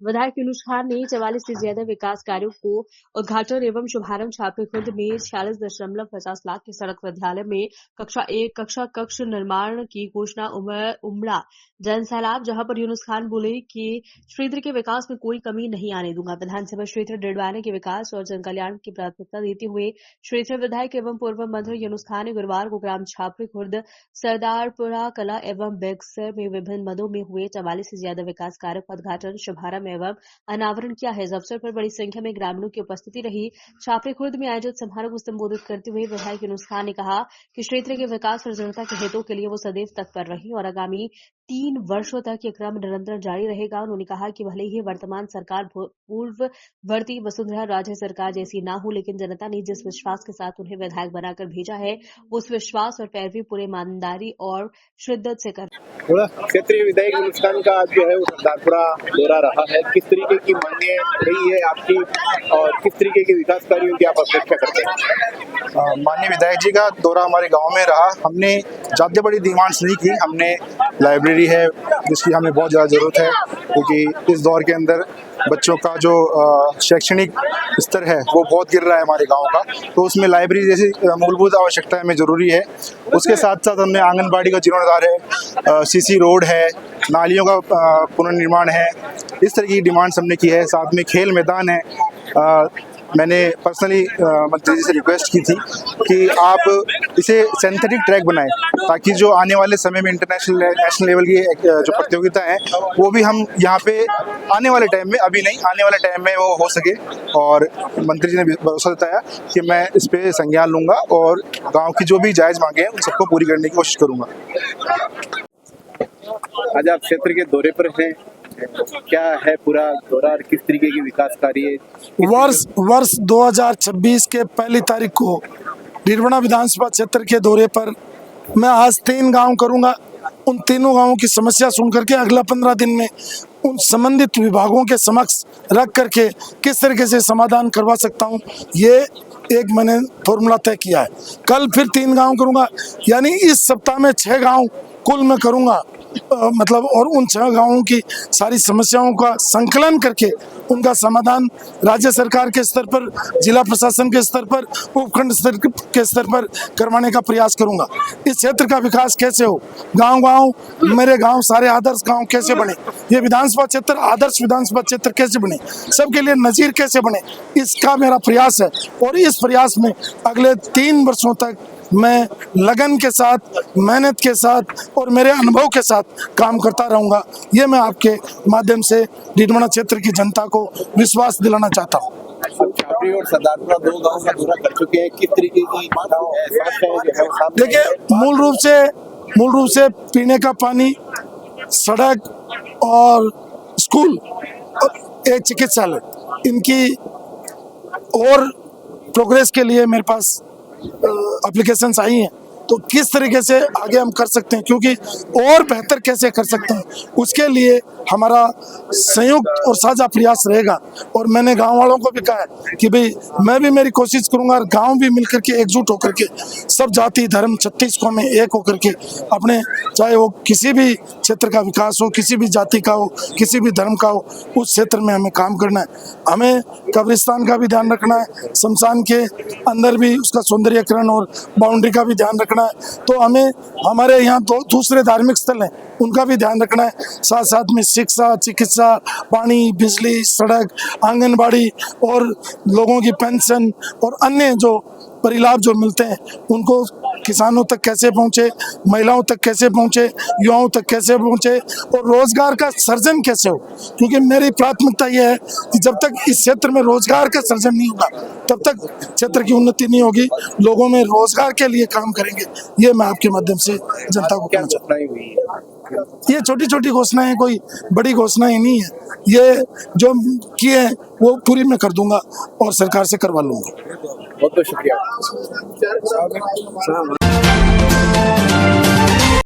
विधायक यूनुस खान ने 44 से ज्यादा विकास कार्यों को उद्घाटन एवं शुभारंभ छापे खुर्द में 46.50 लाख के सड़क विद्यालय में कक्षा 1 कक्ष निर्माण की घोषणा उमड़ा जन सैलाब, जहां पर यूनुस खान बोले कि क्षेत्र के विकास में कोई कमी नहीं आने दूंगा। विधानसभा क्षेत्र डिडवाना के विकास और जन कल्याण की प्राथमिकता देते हुए क्षेत्रीय विधायक एवं पूर्व मंत्री यूनुस खान ने गुरुवार को ग्राम छापरी खुर्द, सरदारपुरा कला एवं बेगसर में विभिन्न मदों में हुए 44 से ज्यादा विकास कार्यों का उद्घाटन, शुभारंभ एवं अनावरण किया है। इस अवसर पर बड़ी संख्या में ग्रामीणों की उपस्थिति रही। छापरी खुर्द में आयोजित समारोह को संबोधित करते हुए विधायक यूनुस खान ने कहा कि क्षेत्र के विकास और जनता के हितों के लिए वो सदैव तत्पर रही और आगामी 3 वर्षों तक ये क्रम निरंतर जारी रहेगा। उन्होंने कहा कि भले ही वर्तमान सरकार पूर्ववर्ती वसुंधरा राजे सरकार जैसी ना हो, लेकिन जनता ने जिस विश्वास के साथ उन्हें विधायक बनाकर भेजा है, उस विश्वास और पैरवी पूरे ईमानदारी और शिद्दत से कर। क्षेत्रीय विधायक यूनुस खान का आज जो है वो सरदारपुरा दौरा रहा है। किस तरीके की मांगे रही है आपकी और किस तरीके के विकास कार्यों की आप अपेक्षा करते हैं? माननीय विधायक जी का दौरा हमारे गांव में रहा। हमने ज़्यादा बड़ी डिमांड्स नहीं की। हमने लाइब्रेरी है जिसकी हमें बहुत ज़्यादा ज़रूरत है, क्योंकि इस दौर के अंदर बच्चों का जो शैक्षणिक स्तर है वो बहुत गिर रहा है हमारे गांव का, तो उसमें लाइब्रेरी जैसी मूलभूत आवश्यकता हमें ज़रूरी है। उसके साथ साथ हमने आंगनबाड़ी का जीर्णोद्धार है, सीसी रोड है, नालियों का पुनर्निर्माण है, इस तरह की डिमांड्स हमने की है। साथ में खेल मैदान है। मैंने पर्सनली मंत्री जी से रिक्वेस्ट की थी कि आप इसे सिंथेटिक ट्रैक बनाएं, ताकि जो आने वाले समय में इंटरनेशनल नेशनल लेवल की जो प्रतियोगिता है वो भी हम यहाँ पे आने वाले टाइम में, अभी नहीं, आने वाले टाइम में वो हो सके। और मंत्री जी ने भरोसा जताया कि मैं इस पे संज्ञान लूँगा और गाँव की जो भी जायज़ मांगे हैं उन सबको पूरी करने की कोशिश करूँगा। आज आप क्षेत्र के दौरे पर हैं, क्या है पूरा दौरा और किस तरीके की विकास कार्य? वर्ष 2026 के पहली तारीख को डिडवाना विधानसभा क्षेत्र के दौरे पर मैं आज 3 गांव करूंगा। उन तीनों गांवों की समस्या सुन करके अगला 15 दिन में उन संबंधित विभागों के समक्ष रख करके किस तरीके से समाधान करवा सकता हूं, ये एक मैंने फॉर्मूला तय किया है। कल फिर 3 गांव करूंगा, यानी इस सप्ताह में 6 गांव कुल मैं करूंगा। मतलब और उन 6 गांवों की सारी समस्याओं का संकलन करके उनका समाधान राज्य सरकार के स्तर पर, जिला प्रशासन के स्तर पर, उपखंड स्तर के स्तर पर करवाने का प्रयास करूंगा। इस क्षेत्र का विकास कैसे हो, गांव-गांव मेरे गांव सारे आदर्श गांव कैसे बने, ये विधानसभा क्षेत्र आदर्श विधानसभा क्षेत्र कैसे बने, सबके लिए नजीर कैसे बने, इसका मेरा प्रयास है। और इस प्रयास में अगले 3 वर्षों तक मैं लगन के साथ, मेहनत के साथ और मेरे अनुभव के साथ काम करता रहूंगा। ये मैं आपके माध्यम से डिडवाना क्षेत्र की जनता को विश्वास दिलाना चाहता हूँ। छापरी और सरदारपुरा 2 गांव का दौरा कर चुके हैं, किस तरीके की समस्या? देखिए, मूल रूप से पीने का पानी, सड़क और स्कूल और एक चिकित्सालय, इनकी और प्रोग्रेस के लिए मेरे पास एप्लीकेशंस आई हैं। तो किस तरीके से आगे हम कर सकते हैं, क्योंकि और बेहतर कैसे कर सकते हैं, उसके लिए हमारा संयुक्त और साझा प्रयास रहेगा। और मैंने गांव वालों को भी कहा है कि भाई मैं भी मेरी कोशिश करूंगा और गांव भी मिलकर के एकजुट होकर के सब जाति धर्म 36 को में एक होकर के अपने, चाहे वो किसी भी क्षेत्र का विकास हो, किसी भी जाति का हो, किसी भी धर्म का हो, उस क्षेत्र में हमें काम करना है। हमें कब्रिस्तान का भी ध्यान रखना है, शमशान के अंदर भी उसका सौंदर्यकरण और बाउंड्री का भी ध्यान रखना है। तो हमें हमारे यहाँ दूसरे धार्मिक स्थल हैं उनका भी ध्यान रखना है। साथ साथ में शिक्षा, चिकित्सा, पानी, बिजली, सड़क, आंगनबाड़ी और लोगों की पेंशन और अन्य जो परिलाभ जो मिलते हैं उनको किसानों तक कैसे पहुंचे, महिलाओं तक कैसे पहुंचे, युवाओं तक कैसे पहुंचे और रोजगार का सृजन कैसे हो। क्योंकि मेरी प्राथमिकता यह है कि जब तक इस क्षेत्र में रोजगार का सृजन नहीं होगा तब तक क्षेत्र की उन्नति नहीं होगी। लोगों में रोजगार के लिए काम करेंगे, ये मैं आपके माध्यम से जनता को कहना चाहता हूं। ये छोटी छोटी घोषणाएं, कोई बड़ी घोषणाएं नहीं है। ये जो किए हैं वो पूरी मैं कर दूंगा और सरकार से करवा लूंगा। बहुत बहुत शुक्रिया।